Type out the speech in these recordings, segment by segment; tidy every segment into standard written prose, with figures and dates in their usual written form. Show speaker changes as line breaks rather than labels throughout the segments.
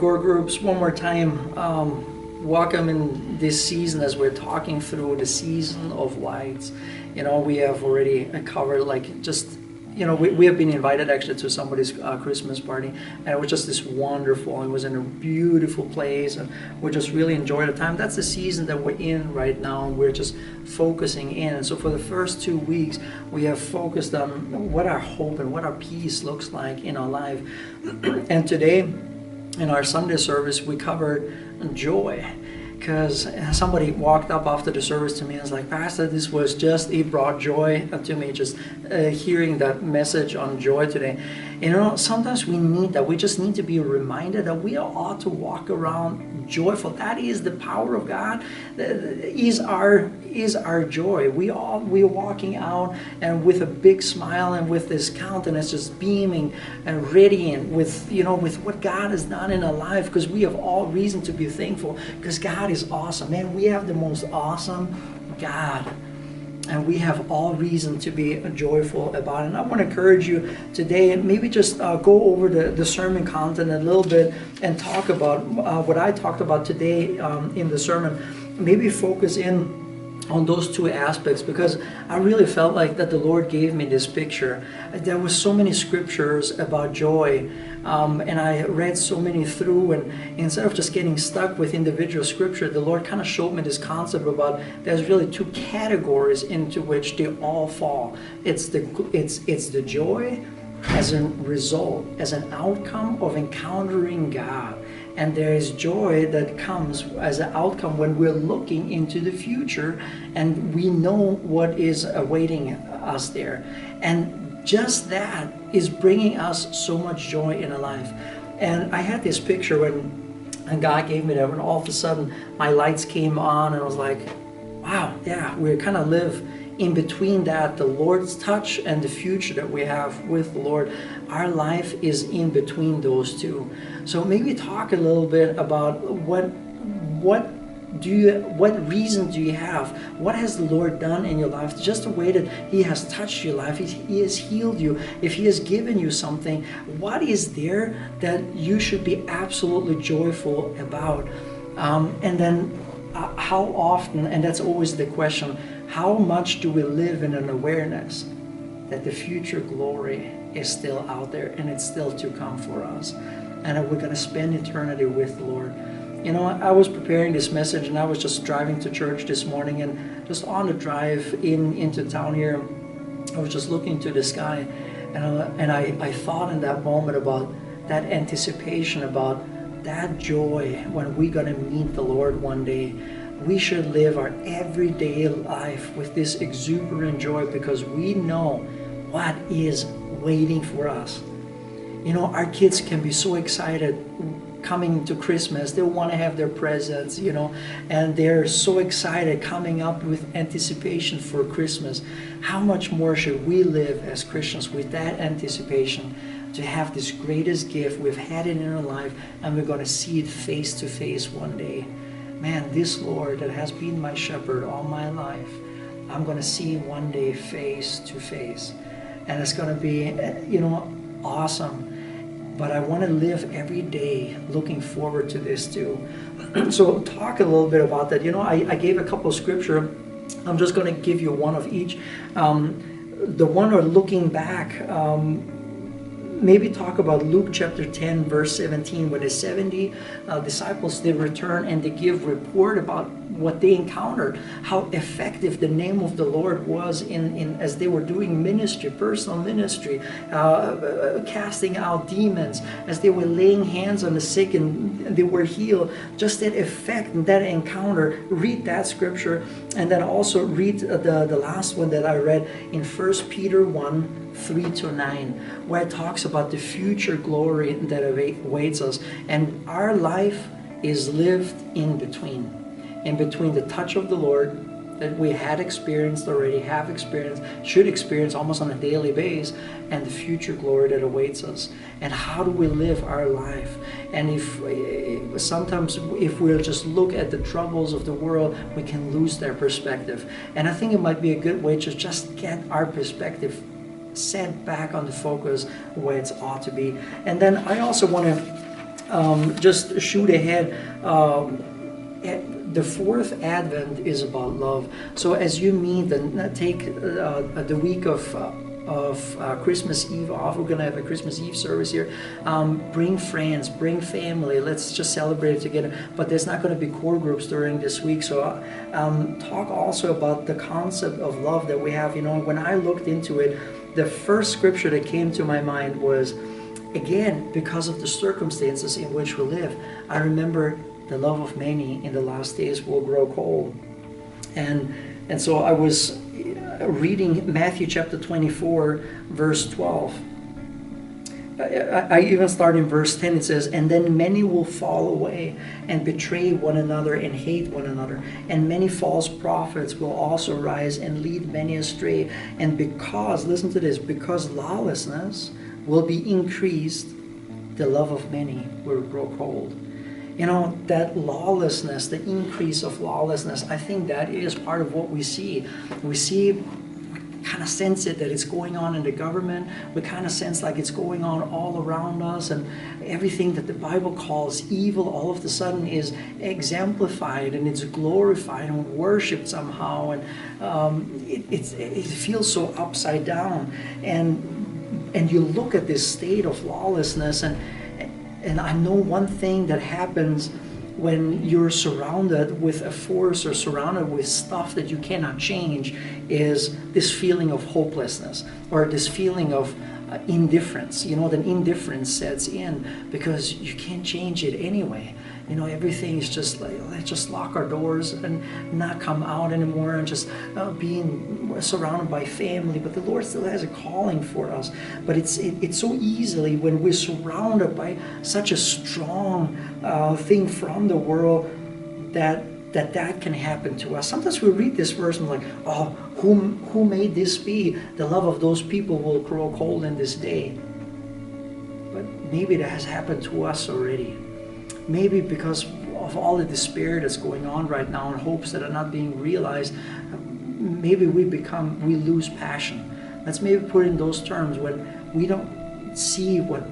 Gore groups one more time. Welcome in this season as we're talking through the season of lights. We have already covered we have been invited actually to somebody's Christmas party, and it was just this wonderful. It was in a beautiful place, and we just really enjoyed the time. That's the season that we're in right now, and we're just focusing in. And so for the first 2 weeks, we have focused on what our hope and what our peace looks like in our life. And today, in our Sunday service, we covered joy. Because somebody walked up after the service to me and was like, Pastor, it brought joy to me, just hearing that message on joy today. Sometimes we need that. We just need to be reminded that we ought to walk around joyful. That is the power of God, is our joy. We're walking out and with a big smile and with this countenance just beaming and radiant with what God has done in our life, because we have all reason to be thankful, because God is awesome. Man, we have the most awesome God, and we have all reason to be joyful about it. And I want to encourage you today, and maybe just go over the sermon content a little bit and talk about what I talked about today in the sermon. Maybe focus in on those two aspects, because I really felt like that the Lord gave me this picture. There were so many scriptures about joy, and I read so many through, and instead of just getting stuck with individual scripture, the Lord kind of showed me this concept about there's really two categories into which they all fall. It's the joy as a result, as an outcome of encountering God. And there is joy that comes as an outcome when we're looking into the future and we know what is awaiting us there. And just that is bringing us so much joy in our life. And I had this picture when God gave me that, when all of a sudden my lights came on, and I was like, wow, yeah, we kind of live in between that, the Lord's touch and the future that we have with the Lord. Our life is in between those two. So maybe talk a little bit about what reason do you have? What has the Lord done in your life? Just the way that He has touched your life, He has healed you. If He has given you something, what is there that you should be absolutely joyful about? And then how often, and that's always the question, how much do we live in an awareness that the future glory is still out there and it's still to come for us, and that we're going to spend eternity with the Lord? I was preparing this message, and I was just driving to church this morning, and just on the drive into town here, I was just looking to the sky, and I thought in that moment about that anticipation, about that joy when we're going to meet the Lord one day. We should live our everyday life with this exuberant joy, because we know what is waiting for us. Our kids can be so excited coming to Christmas. They want to have their presents, and they're so excited coming up with anticipation for Christmas. How much more should we live as Christians with that anticipation to have this greatest gift? We've had it in our life, and we're going to see it face to face one day. Man, this Lord that has been my shepherd all my life, I'm going to see one day face to face. And it's going to be, awesome. But I want to live every day looking forward to this too. So talk a little bit about that. I gave a couple of scripture. I'm just going to give you one of each. The one or looking back, maybe talk about Luke chapter 10, verse 17, where the 70 disciples, they return and they give report about what they encountered, how effective the name of the Lord was in as they were doing ministry, personal ministry, casting out demons, as they were laying hands on the sick and they were healed. Just that effect and that encounter. Read that scripture, and then also read the last one that I read in 1 Peter 1, 3-9, where it talks about the future glory that awaits us. And our life is lived in between the touch of the Lord that we had experienced already, have experienced, should experience almost on a daily basis, and the future glory that awaits us. And how do we live our life? And if sometimes if we'll just look at the troubles of the world, we can lose their perspective. And I think it might be a good way to just get our perspective set back on the focus where it ought to be. And then I also want to just shoot ahead. The fourth Advent is about love. So as you meet and take the week of Christmas Eve off, we're going to have a Christmas Eve service here. Bring friends, bring family. Let's just celebrate it together. But there's not going to be core groups during this week. So talk also about the concept of love that we have. You know, when I looked into it, the first scripture that came to my mind was, again, because of the circumstances in which we live, I remember the love of many in the last days will grow cold. And so I was reading Matthew chapter 24, verse 12. I even start in verse 10. It says, "And then many will fall away and betray one another and hate one another. And many false prophets will also rise and lead many astray. And because," listen to this, "because lawlessness will be increased, the love of many will grow cold." You know, that lawlessness, the increase of lawlessness, I think that is part of what we see. We kind of sense it, that it's going on in the government. We kind of sense like it's going on all around us, and everything that the Bible calls evil all of a sudden is exemplified and it's glorified and worshipped somehow, and it feels so upside down. And you look at this state of lawlessness, and I know one thing that happens when you're surrounded with a force or surrounded with stuff that you cannot change is this feeling of hopelessness, or this feeling of indifference. You know, that indifference sets in because you can't change it anyway. You know, everything is just like, let's just lock our doors and not come out anymore, and just being surrounded by family. But the Lord still has a calling for us. But it's so easily, when we're surrounded by such a strong thing from the world, that can happen to us. Sometimes we read this verse and we're like, oh, who made this be? The love of those people will grow cold in this day. But maybe that has happened to us already. Maybe because of all the despair that's going on right now and hopes that are not being realized, maybe we lose passion. Let's maybe put it in those terms. When we don't see what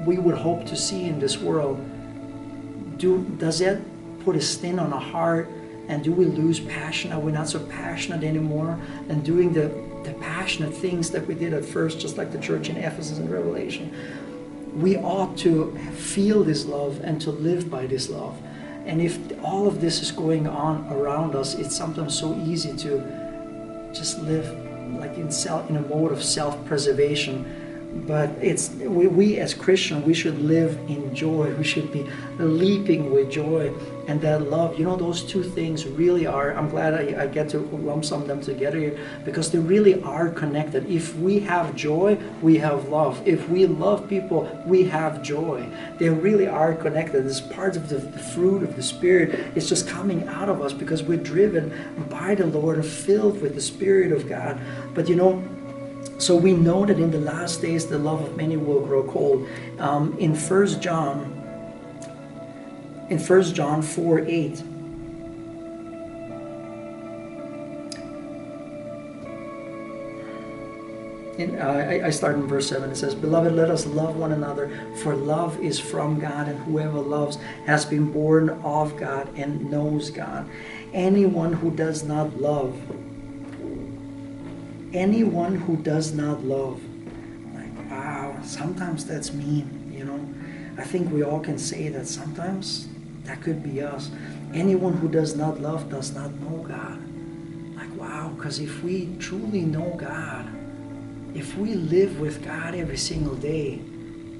we would hope to see in this world, does that put a stain on our heart? And do we lose passion? Are we not so passionate anymore and doing the passionate things that we did at first, just like the church in Ephesus and Revelation? We ought to feel this love and to live by this love. And if all of this is going on around us, it's sometimes so easy to just live like in a mode of self-preservation. But we as Christians, we should live in joy. We should be leaping with joy. And that love, you know, those two things really are, I'm glad I get to lump some of them together here, because they really are connected. If we have joy, we have love. If we love people, we have joy. They really are connected. It's part of the fruit of the Spirit. It's just coming out of us because we're driven by the Lord and filled with the Spirit of God. But you know, so we know that in the last days the love of many will grow cold. In 1 John 4:8, I start in verse 7. It says, "Beloved, let us love one another, for love is from God, and whoever loves has been born of God and knows God. Anyone who does not love, like, wow, sometimes that's mean, you know. I think we all can say that sometimes that could be us. Anyone who does not love does not know God. Like, wow, because if we truly know God, if we live with God every single day,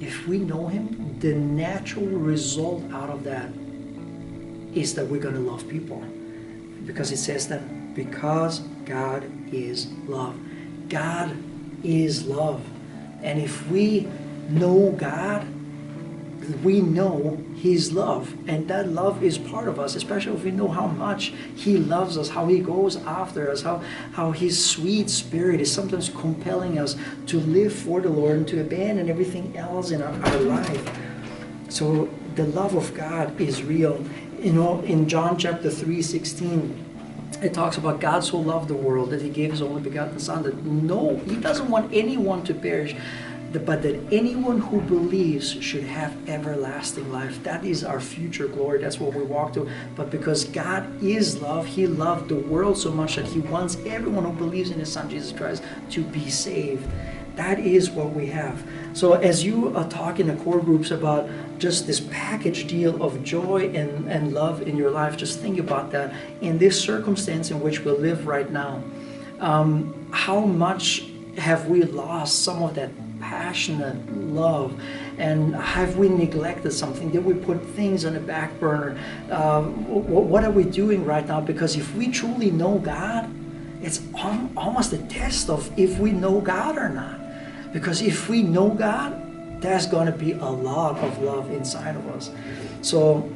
if we know Him, the natural result out of that is that we're going to love people. Because it says that because God is love. God is love. And if we know God, we know His love. And that love is part of us, especially if we know how much He loves us, how He goes after us, how His sweet Spirit is sometimes compelling us to live for the Lord and to abandon everything else in our life. So the love of God is real. You know, in John chapter 3:16, it talks about God so loved the world that He gave His only begotten Son, that no, He doesn't want anyone to perish, but that anyone who believes should have everlasting life. That is our future glory. That's what we walk to. But because God is love, He loved the world so much that He wants everyone who believes in His Son Jesus Christ to be saved. That is what we have. So as you are talking to core groups about just this package deal of joy and love in your life, just think about that in this circumstance in which we live right now. How much have we lost some of that passionate love, and have we neglected something? Did we put things on the back burner? What are we doing right now? Because if we truly know God, it's almost a test of if we know God or not. Because if we know God, there's going to be a lot of love inside of us. So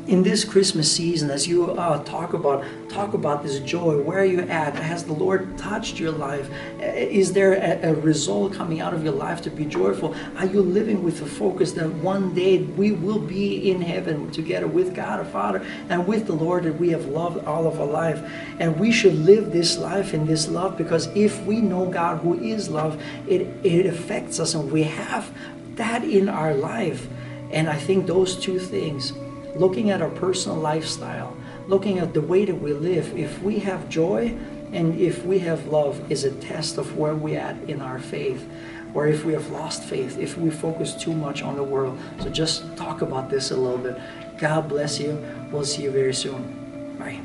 in this Christmas season, as you talk about this joy, where are you at? Has the Lord touched your life? Is there a result coming out of your life to be joyful? Are you living with the focus that one day we will be in heaven together with God our Father and with the Lord that we have loved all of our life? And we should live this life in this love, because if we know God who is love, it affects us, and we have that in our life. And I think those two things, looking at our personal lifestyle, looking at the way that we live, if we have joy and if we have love, is a test of where we're at in our faith, or if we have lost faith, if we focus too much on the world. So just talk about this a little bit. God bless you. We'll see you very soon. Bye.